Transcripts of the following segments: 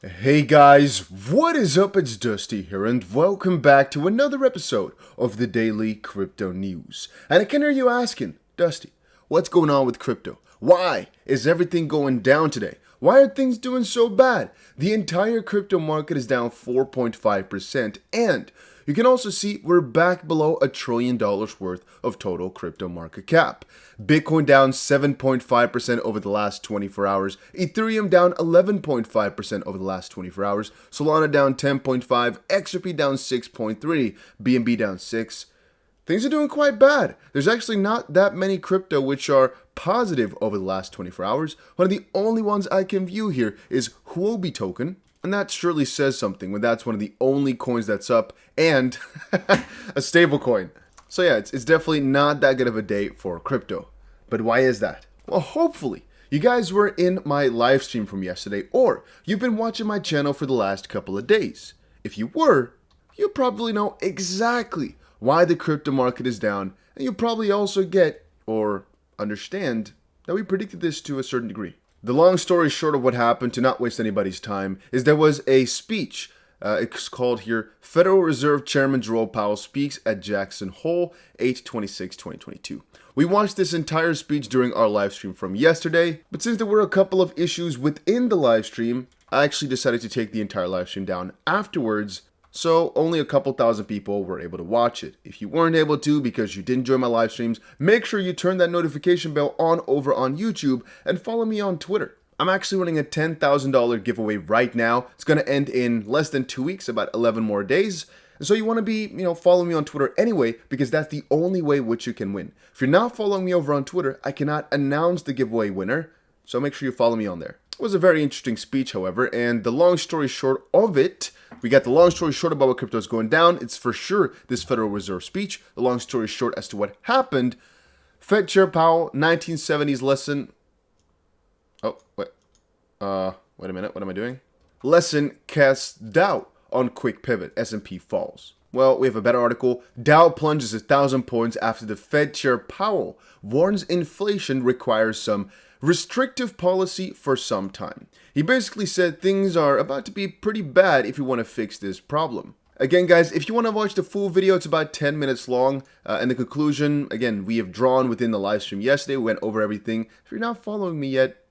Hey guys, what is up? It's Dusty here, and welcome back to another episode of the Daily Crypto News. And I can hear you asking, Dusty, what's going on with crypto? Why is everything going down today? Why are things doing so bad? The entire crypto market is down 4.5%, and you can also see we're back below $1 trillion worth of total crypto market cap. Bitcoin down 7.5% over the last 24 hours, Ethereum down 11.5% over the last 24 hours, Solana down 10.5%, XRP down 6.3%, BNB down 6%. Things are doing quite bad. There's actually not that many crypto which are positive over the last 24 hours. One of the only ones I can view here is Huobi token. And that surely says something when that's one of the only coins that's up and a stable coin. So yeah, it's definitely not that good of a day for crypto. But why is that? Well, hopefully you guys were in my live stream from yesterday, or you've been watching my channel for the last couple of days. If you were, you probably know exactly why the crypto market is down, and you probably also get or understand that we predicted this to a certain degree. The long story short of what happened, to not waste anybody's time, is there was a speech. It's called here, Federal Reserve Chairman Jerome Powell speaks at Jackson Hole, 8/26/2022. We watched this entire speech during our live stream from yesterday, but since there were a couple of issues within the live stream, I actually decided to take the entire live stream down afterwards, so only a couple thousand people were able to watch it. If you weren't able to because you didn't join my live streams, make sure you turn that notification bell on over on YouTube and follow me on Twitter. I'm actually running a $10,000 giveaway right now. It's going to end in less than 2 weeks, about 11 more days. So you want to be, following me on Twitter anyway, because that's the only way which you can win. If you're not following me over on Twitter, I cannot announce the giveaway winner. So make sure you follow me on there. It was a very interesting speech, however, and the long story short of it, we got the long story short about what crypto is going down. It's for sure this Federal Reserve speech. The long story short as to what happened. Fed Chair Powell, 1970s lesson. Oh, wait. Wait a minute. What am I doing? Lesson casts doubt on quick pivot. S&P falls. Well, we have a better article. Dow plunges 1,000 points after the Fed Chair Powell warns inflation requires some restrictive policy for some time. He basically said things are about to be pretty bad if you want to fix this problem. Again, guys, if you want to watch the full video, it's about 10 minutes long. And the conclusion, again, we have drawn within the live stream yesterday. We went over everything. If you're not following me yet,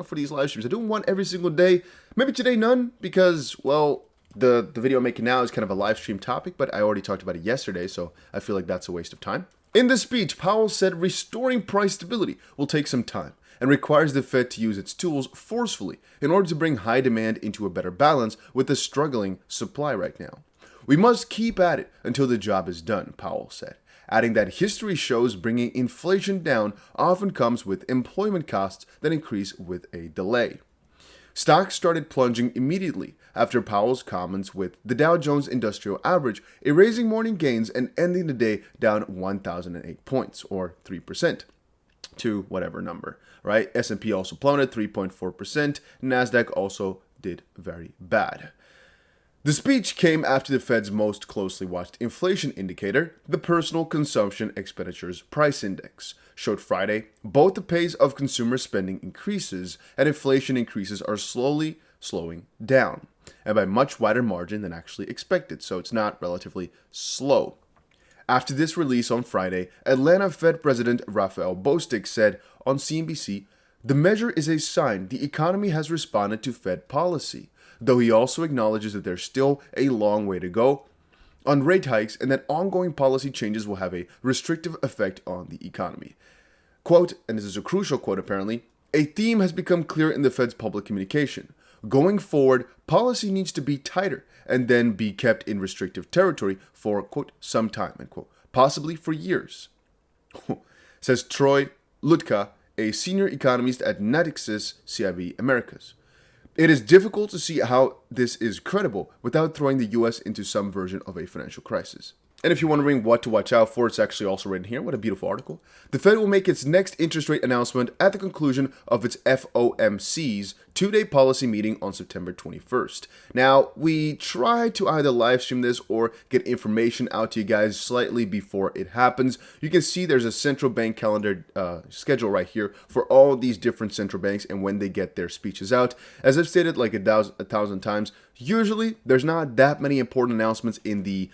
for these live streams, I do one every single day. Maybe today none, because, well, the video I'm making now is kind of a live stream topic, but I already talked about it yesterday, so I feel like that's a waste of time. In this speech, Powell said restoring price stability will take some time and requires the Fed to use its tools forcefully in order to bring high demand into a better balance with the struggling supply right now. We must keep at it until the job is done, Powell said, adding that history shows bringing inflation down often comes with employment costs that increase with a delay. Stocks started plunging immediately after Powell's comments, with the Dow Jones Industrial Average erasing morning gains and ending the day down 1,008 points, or 3%, to whatever number, right? S&P also plummeted 3.4%. NASDAQ also did very bad. The speech came after the Fed's most closely watched inflation indicator, the Personal Consumption Expenditures Price Index, showed Friday both the pace of consumer spending increases and inflation increases are slowly slowing down, and by much wider margin than actually expected, so it's not relatively slow. After this release on Friday, Atlanta Fed President Raphael Bostic said on CNBC, "The measure is a sign the economy has responded to Fed policy," though he also acknowledges that there's still a long way to go on rate hikes and that ongoing policy changes will have a restrictive effect on the economy. Quote, and this is a crucial quote apparently, "A theme has become clear in the Fed's public communication. Going forward, policy needs to be tighter and then be kept in restrictive territory for, quote, some time, end quote, possibly for years," says Troy Lutka, a senior economist at Natixis CIB Americas. It is difficult to see how this is credible without throwing the US into some version of a financial crisis. And if you're wondering what to watch out for, it's actually also written here. What a beautiful article. The Fed will make its next interest rate announcement at the conclusion of its FOMC's two-day policy meeting on September 21st. Now, we try to either live stream this or get information out to you guys slightly before it happens. You can see there's a central bank calendar schedule right here for all these different central banks and when they get their speeches out. As I've stated like a thousand times, usually there's not that many important announcements in the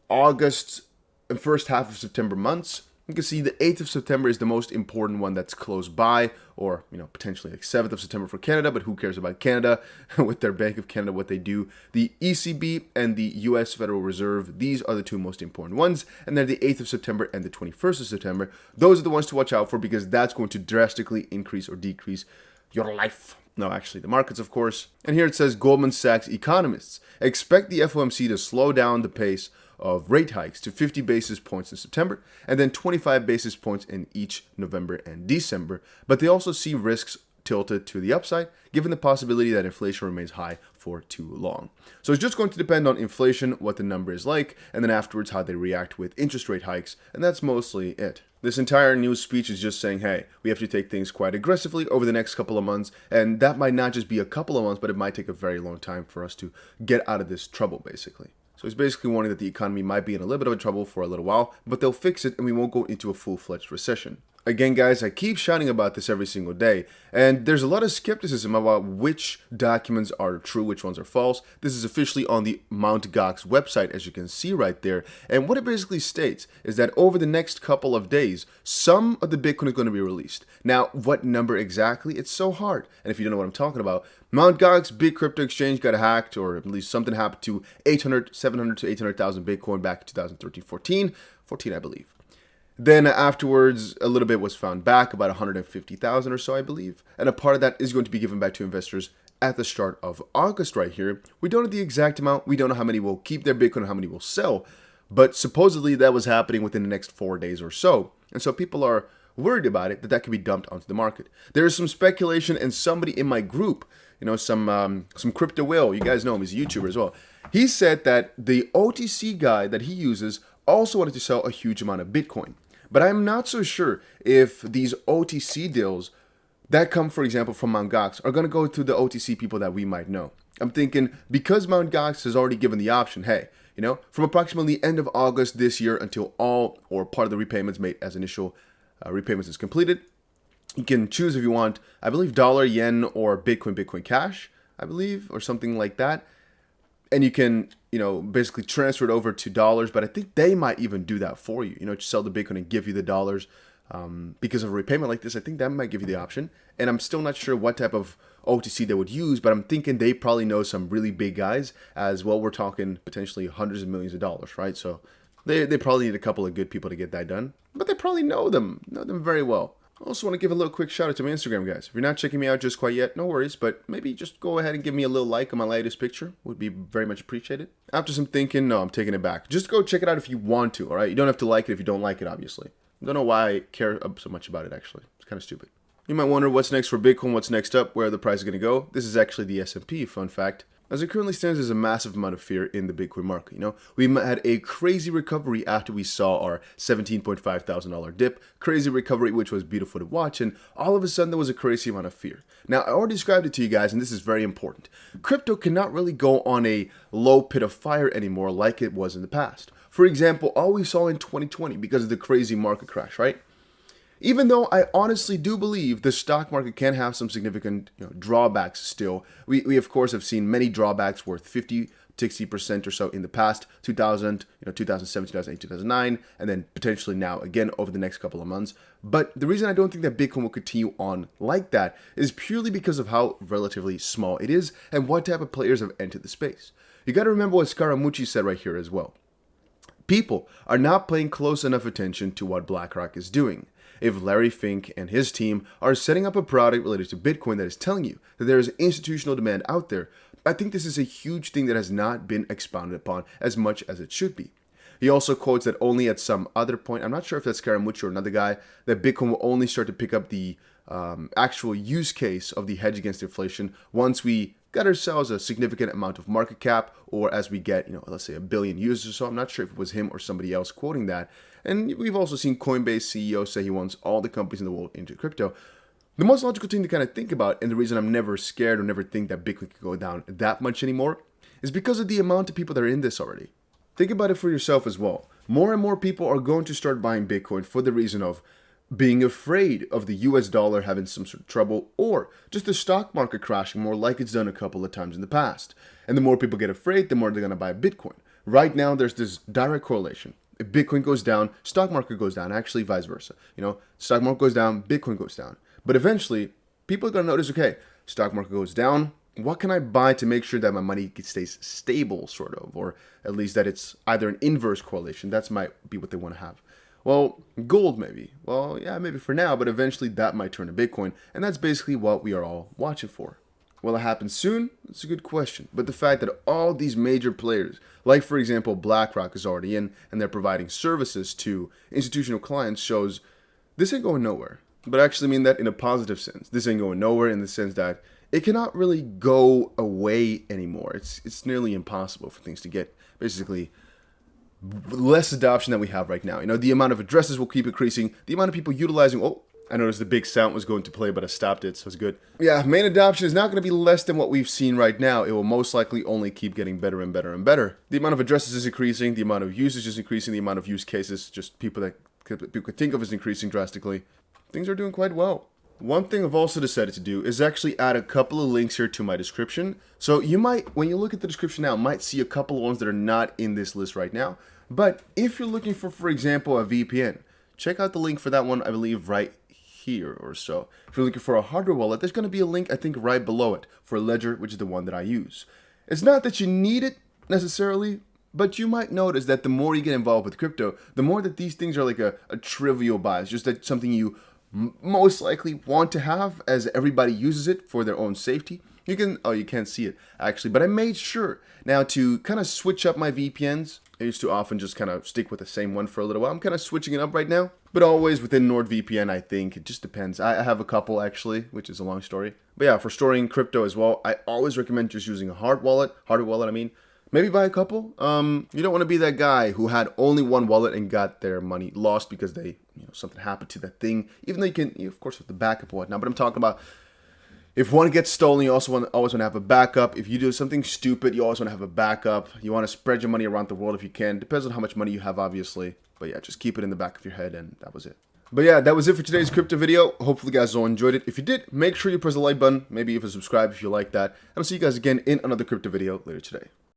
August and first half of September months. You can see the 8th of September is the most important one that's close by, or potentially like 7th of September for Canada, but who cares about Canada with their Bank of Canada, what they do. The ECB and the US Federal Reserve, these are the two most important ones. And then the 8th of September and the 21st of September, those are the ones to watch out for because that's going to drastically increase or decrease your life. No, actually, the markets, of course. And here it says Goldman Sachs economists expect the FOMC to slow down the pace of rate hikes to 50 basis points in September and then 25 basis points in each November and December. But they also see risks tilted to the upside, given the possibility that inflation remains high for too long. So it's just going to depend on inflation, what the number is like, and then afterwards how they react with interest rate hikes, and that's mostly it. This entire news speech is just saying, hey, we have to take things quite aggressively over the next couple of months, and that might not just be a couple of months, but it might take a very long time for us to get out of this trouble, basically. So he's basically warning that the economy might be in a little bit of trouble for a little while, but they'll fix it and we won't go into a full-fledged recession. Again, guys, I keep shouting about this every single day, and there's a lot of skepticism about which documents are true, which ones are false. This is officially on the Mt. Gox website, as you can see right there, and what it basically states is that over the next couple of days, some of the Bitcoin is going to be released. Now, what number exactly? It's so hard, and if you don't know what I'm talking about, Mt. Gox, big crypto exchange, got hacked, or at least something happened to 700 to 800,000 Bitcoin back in 2013, 14, I believe. Then afterwards, a little bit was found back, about 150,000 or so, I believe. And a part of that is going to be given back to investors at the start of August right here. We don't know the exact amount. We don't know how many will keep their Bitcoin and how many will sell. But supposedly that was happening within the next 4 days or so. And so people are worried about it, that could be dumped onto the market. There is some speculation, and somebody in my group, some crypto whale, you guys know him, he's a YouTuber as well. He said that the OTC guy that he uses also wanted to sell a huge amount of Bitcoin. But I'm not so sure if these OTC deals that come, for example, from Mt. Gox are going to go to the OTC people that we might know. I'm thinking because Mt. Gox has already given the option, hey, from approximately the end of August this year until all or part of the repayments made as initial repayments is completed, you can choose if you want, I believe, dollar, yen, or Bitcoin Cash, I believe, or something like that. And you can, basically transfer it over to dollars, but I think they might even do that for you, sell the Bitcoin and give you the dollars because of a repayment like this. I think that might give you the option. And I'm still not sure what type of OTC they would use, but I'm thinking they probably know some really big guys as well. We're talking potentially hundreds of millions of dollars, right? So they probably need a couple of good people to get that done, but they probably know them very well. I also want to give a little quick shout out to my Instagram, guys. If you're not checking me out just quite yet, no worries, but maybe just go ahead and give me a little like on my latest picture. Would be very much appreciated. After some thinking, no, I'm taking it back. Just go check it out if you want to, all right? You don't have to like it if you don't like it, obviously. I don't know why I care so much about it, actually. It's kind of stupid. You might wonder what's next for Bitcoin, what's next up, where the price is going to go. This is actually the S&P, fun fact. As it currently stands, there's a massive amount of fear in the Bitcoin market. We had a crazy recovery after we saw our $17.5 thousand dip. Crazy recovery, which was beautiful to watch. And all of a sudden, there was a crazy amount of fear. Now, I already described it to you guys, and this is very important. Crypto cannot really go on a low pit of fire anymore like it was in the past. For example, all we saw in 2020 because of the crazy market crash, right? Even though I honestly do believe the stock market can have some significant drawbacks still, we of course have seen many drawbacks worth 50, 60% or so in the past, 2000, 2007, 2008, 2009, and then potentially now again over the next couple of months. But the reason I don't think that Bitcoin will continue on like that is purely because of how relatively small it is and what type of players have entered the space. You got to remember what Scaramucci said right here as well. People are not paying close enough attention to what BlackRock is doing. If Larry Fink and his team are setting up a product related to Bitcoin that is telling you that there is institutional demand out there, I think this is a huge thing that has not been expounded upon as much as it should be. He also quotes that only at some other point, I'm not sure if that's Scaramucci or another guy, that Bitcoin will only start to pick up the actual use case of the hedge against inflation once we got ourselves a significant amount of market cap, or as we get, let's say 1 billion users. So I'm not sure if it was him or somebody else quoting that. And we've also seen Coinbase CEO say he wants all the companies in the world into crypto. The most logical thing to kind of think about, and the reason I'm never scared or never think that Bitcoin could go down that much anymore, is because of the amount of people that are in this already. Think about it for yourself as well. More and more people are going to start buying Bitcoin for the reason of being afraid of the US dollar having some sort of trouble, or just the stock market crashing more like it's done a couple of times in the past. And the more people get afraid, the more they're going to buy Bitcoin. Right now, there's this direct correlation. If Bitcoin goes down, stock market goes down, actually vice versa. Stock market goes down, Bitcoin goes down. But eventually, people are going to notice, okay, stock market goes down, what can I buy to make sure that my money stays stable, sort of, or at least that it's either an inverse correlation. That might be what they want to have. Well, gold maybe. Well, yeah, maybe for now, but eventually that might turn to Bitcoin, and that's basically what we are all watching for. Will it happen soon? That's a good question. But the fact that all these major players, like for example BlackRock is already in, and they're providing services to institutional clients, shows this ain't going nowhere. But I actually mean that in a positive sense. This ain't going nowhere in the sense that it cannot really go away anymore. It's nearly impossible for things to get basically less adoption than we have right now. The amount of addresses will keep increasing. The amount of people utilizing, I noticed the big sound was going to play, but I stopped it, so it's good. Yeah, main adoption is not going to be less than what we've seen right now. It will most likely only keep getting better and better and better. The amount of addresses is increasing. The amount of usage is increasing. The amount of use cases, just people could think of, is increasing drastically. Things are doing quite well. One thing I've also decided to do is actually add a couple of links here to my description. So you might, when you look at the description now, might see a couple of ones that are not in this list right now. But if you're looking for example, a VPN, check out the link for that one, I believe, right here or so. If you're looking for a hardware wallet, there's going to be a link, I think, right below it for Ledger, which is the one that I use. It's not that you need it necessarily, but you might notice that the more you get involved with crypto, the more that these things are like a trivial buy. It's just that something you most likely want to have, as everybody uses it for their own safety. You can't see it actually, but I made sure now to kind of switch up my VPNs. I used to often just kind of stick with the same one for a little while. I'm kind of switching it up right now, but always within NordVPN, I think. It just depends. I have a couple actually, which is a long story. But yeah, for storing crypto as well, I always recommend just using a hardware wallet, I mean. Maybe buy a couple. You don't want to be that guy who had only one wallet and got their money lost because something happened to that thing. Even though you of course, have the backup and whatnot. But I'm talking about if one gets stolen, you also always want to have a backup. If you do something stupid, you always want to have a backup. You want to spread your money around the world if you can. Depends on how much money you have, obviously. But yeah, just keep it in the back of your head, and that was it. But yeah, that was it for today's crypto video. Hopefully you guys all enjoyed it. If you did, make sure you press the like button. Maybe even subscribe if you like that. And I'll see you guys again in another crypto video later today.